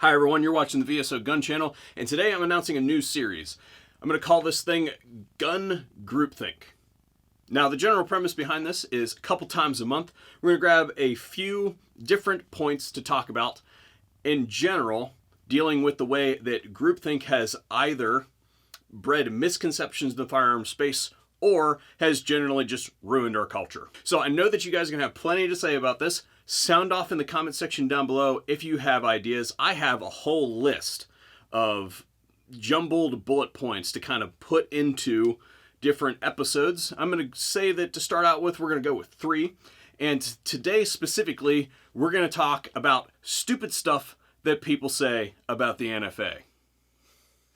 Hi everyone, you're watching the VSO Gun Channel, and today I'm announcing a new series. I'm going to call this thing Gun GroupThink. Now the general premise behind this is a couple times a month, we're going to grab a few different points to talk about, in general, dealing with the way that groupthink has either bred misconceptions in the firearms space or has generally just ruined our culture. So I know that you guys are going to have plenty to say about this. Sound off in the comment section down below if you have ideas. I have a whole list of jumbled bullet points to kind of put into different episodes. I'm going to say that to start out with, we're going to go with 3. And today specifically, we're going to talk about stupid stuff that people say about the NFA.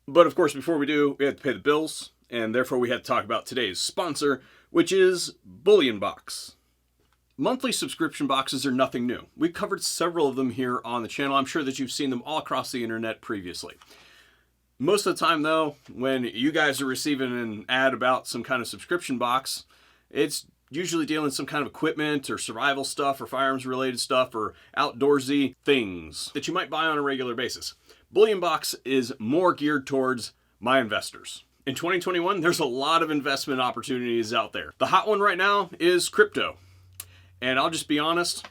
But of course, before we do, we have to pay the bills. And therefore, we have to talk about today's sponsor, which is Bullion Box. Monthly subscription boxes are nothing new. We've covered several of them here on the channel. I'm sure that you've seen them all across the internet previously. Most of the time, though, when you guys are receiving an ad about some kind of subscription box, it's usually dealing with some kind of equipment or survival stuff or firearms related stuff or outdoorsy things that you might buy on a regular basis. Bullion Box is more geared towards my investors. In 2021, there's a lot of investment opportunities out there. The hot one right now is crypto. And I'll just be honest,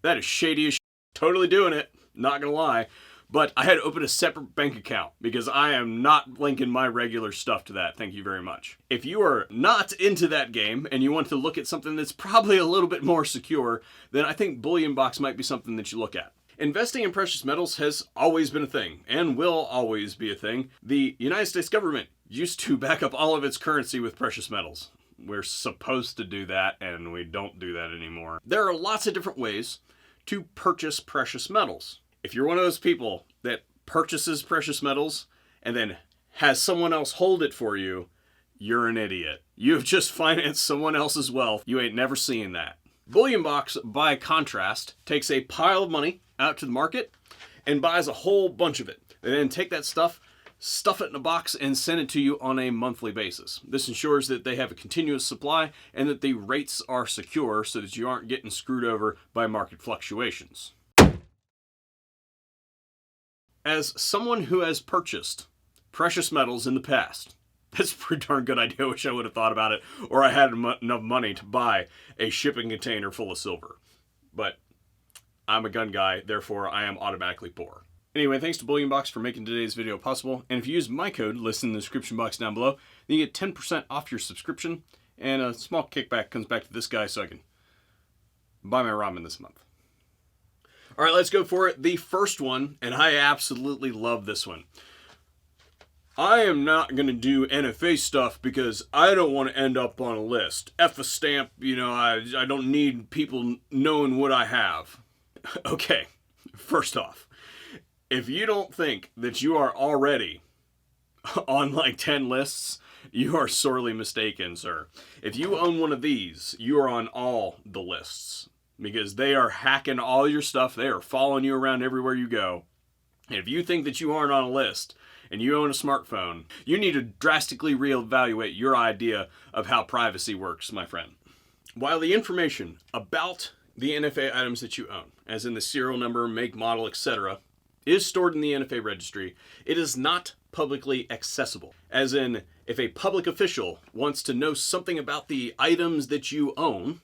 that is shady as shit. Totally doing it, not gonna lie. But I had to open a separate bank account because I am not linking my regular stuff to that. Thank you very much. If you are not into that game and you want to look at something that's probably a little bit more secure, then I think Bullion Box might be something that you look at. Investing in precious metals has always been a thing and will always be a thing. The United States government used to back up all of its currency with precious metals. We're supposed to do that, and we don't do that anymore. There are lots of different ways to purchase precious metals. If you're one of those people that purchases precious metals and then has someone else hold it for you, you're an idiot. You've just financed someone else's wealth. You ain't never seen that. Bullion Box, by contrast, takes a pile of money out to the market and buys a whole bunch of it. They then take that stuff, stuff it in a box, and send it to you on a monthly basis. This ensures that they have a continuous supply and that the rates are secure so that you aren't getting screwed over by market fluctuations. As someone who has purchased precious metals in the past, that's a pretty darn good idea. I wish I would have thought about it, or I had enough money to buy a shipping container full of silver. But I'm a gun guy, therefore I am automatically poor. Anyway, thanks to Bullion Box for making today's video possible. And if you use my code listed in the description box down below, then you get 10% off your subscription. And a small kickback comes back to this guy so I can buy my ramen this month. All right, let's go for it. The first one, and I absolutely love this one. I am not going to do NFA stuff because I don't want to end up on a list. F a stamp, you know, I don't need people knowing what I have. Okay, first off. If you don't think that you are already on like 10 lists, you are sorely mistaken, sir. If you own one of these, you are on all the lists because they are hacking all your stuff. They are following you around everywhere you go. And if you think that you aren't on a list and you own a smartphone, you need to drastically reevaluate your idea of how privacy works, my friend. While the information about the NFA items that you own, as in the serial number, make, model, etc., is stored in the NFA registry, it is not publicly accessible. As in, if a public official wants to know something about the items that you own,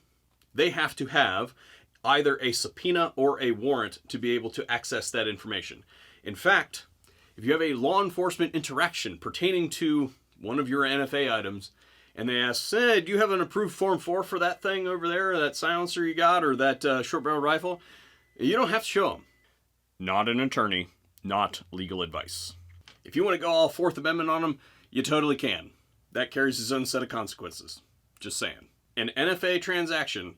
they have to have either a subpoena or a warrant to be able to access that information. In fact, if you have a law enforcement interaction pertaining to one of your NFA items, and they ask, do you have an approved Form 4 for that thing over there, or that silencer you got, or that short barrel rifle? You don't have to show them. Not an attorney, not legal advice. If you want to go all Fourth Amendment on them, you totally can. That carries its own set of consequences. Just saying. An NFA transaction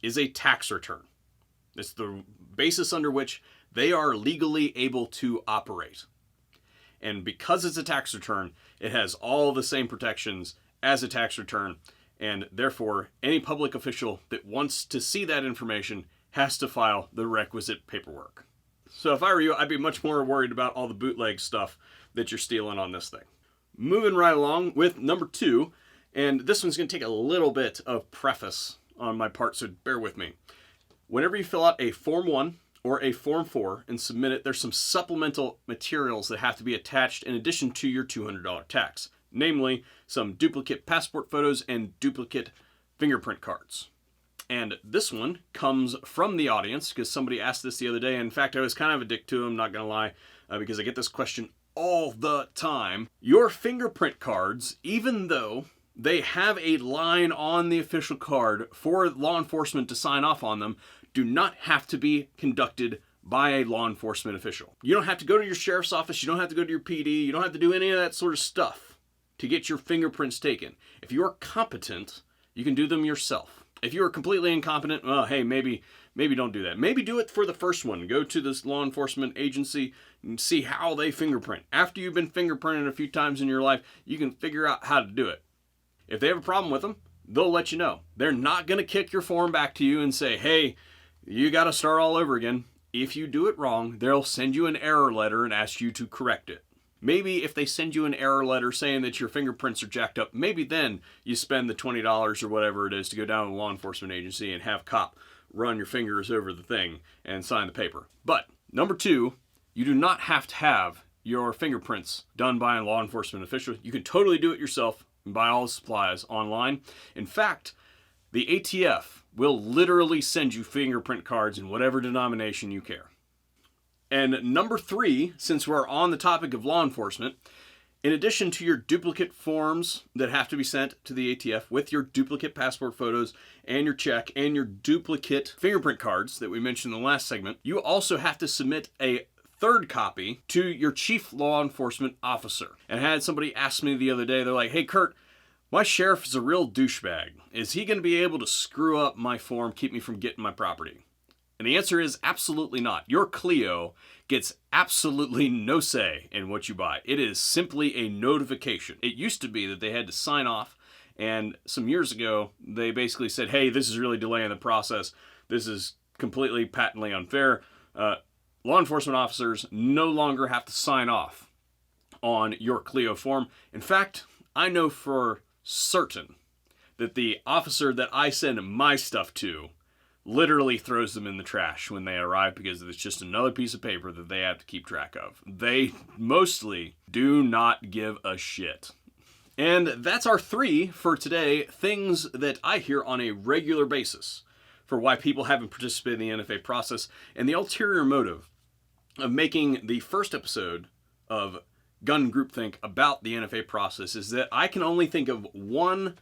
is a tax return. It's the basis under which they are legally able to operate. And because it's a tax return, it has all the same protections as a tax return, and therefore any public official that wants to see that information has to file the requisite paperwork. So if I were you, I'd be much more worried about all the bootleg stuff that you're stealing on this thing. Moving right along with number 2, and this one's going to take a little bit of preface on my part, so bear with me. Whenever you fill out a Form 1 or a Form 4 and submit it, there's some supplemental materials that have to be attached in addition to your $200 tax, namely some duplicate passport photos and duplicate fingerprint cards. And this one comes from the audience because somebody asked this the other day. In fact, I was kind of a dick to them, not going to lie, because I get this question all the time. Your fingerprint cards, even though they have a line on the official card for law enforcement to sign off on them, do not have to be conducted by a law enforcement official. You don't have to go to your sheriff's office. You don't have to go to your PD. You don't have to do any of that sort of stuff to get your fingerprints taken. If you are competent, you can do them yourself. If you are completely incompetent, well, hey, maybe don't do that. Maybe do it for the first one. Go to this law enforcement agency and see how they fingerprint. After you've been fingerprinted a few times in your life, you can figure out how to do it. If they have a problem with them, they'll let you know. They're not going to kick your form back to you and say, hey, you got to start all over again. If you do it wrong, they'll send you an error letter and ask you to correct it. Maybe if they send you an error letter saying that your fingerprints are jacked up, maybe then you spend the $20 or whatever it is to go down to the law enforcement agency and have cop run your fingers over the thing and sign the paper. But number two, you do not have to have your fingerprints done by a law enforcement official. You can totally do it yourself and buy all the supplies online. In fact, the ATF will literally send you fingerprint cards in whatever denomination you care. And number three, since we're on the topic of law enforcement, in addition to your duplicate forms that have to be sent to the ATF with your duplicate passport photos and your check and your duplicate fingerprint cards that we mentioned in the last segment, you also have to submit a third copy to your chief law enforcement officer. And I had somebody ask me the other day, they're like, hey, Kurt, my sheriff is a real douchebag. Is he going to be able to screw up my form, keep me from getting my property? And the answer is absolutely not. Your Clio gets absolutely no say in what you buy. It is simply a notification. It used to be that they had to sign off, and some years ago, they basically said, hey, this is really delaying the process. This is completely patently unfair. Law enforcement officers no longer have to sign off on your Clio form. In fact, I know for certain that the officer that I send my stuff to literally throws them in the trash when they arrive because it's just another piece of paper that they have to keep track of. They mostly do not give a shit. And that's our three for today, things that I hear on a regular basis for why people haven't participated in the NFA process, and the ulterior motive of making the first episode of Gun GroupThink about the NFA process is that I can only think of one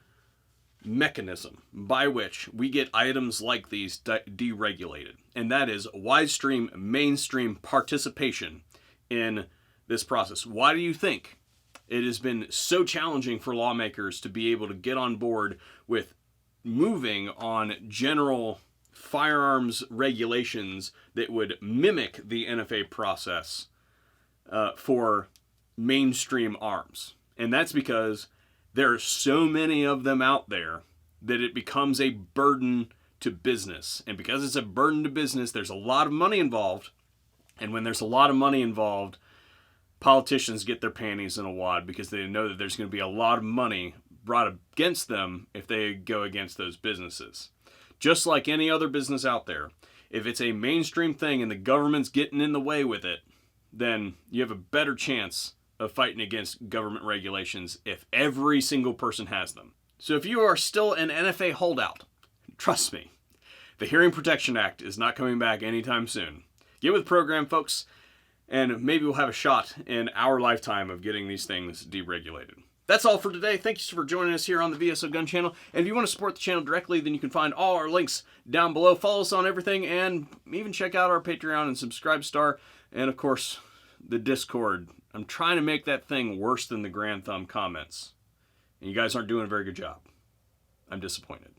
mechanism by which we get items like these deregulated, and that is widestream, mainstream participation in this process. Why do you think it has been so challenging for lawmakers to be able to get on board with moving on general firearms regulations that would mimic the NFA process for mainstream arms? And that's because there are so many of them out there that it becomes a burden to business. And because it's a burden to business, there's a lot of money involved. And when there's a lot of money involved, politicians get their panties in a wad because they know that there's going to be a lot of money brought against them if they go against those businesses. Just like any other business out there, if it's a mainstream thing and the government's getting in the way with it, then you have a better chance of fighting against government regulations if every single person has them. So if you are still an NFA holdout, trust me, the Hearing Protection Act is not coming back anytime soon. Get with the program, folks, and maybe we'll have a shot in our lifetime of getting these things deregulated. That's all for today. Thank you for joining us here on the VSO Gun Channel. And if you want to support the channel directly, then you can find all our links down below. Follow us on everything, and even check out our Patreon and Subscribe Star, and of course, the Discord. I'm trying to make that thing worse than the Grand Thumb comments. And you guys aren't doing a very good job. I'm disappointed.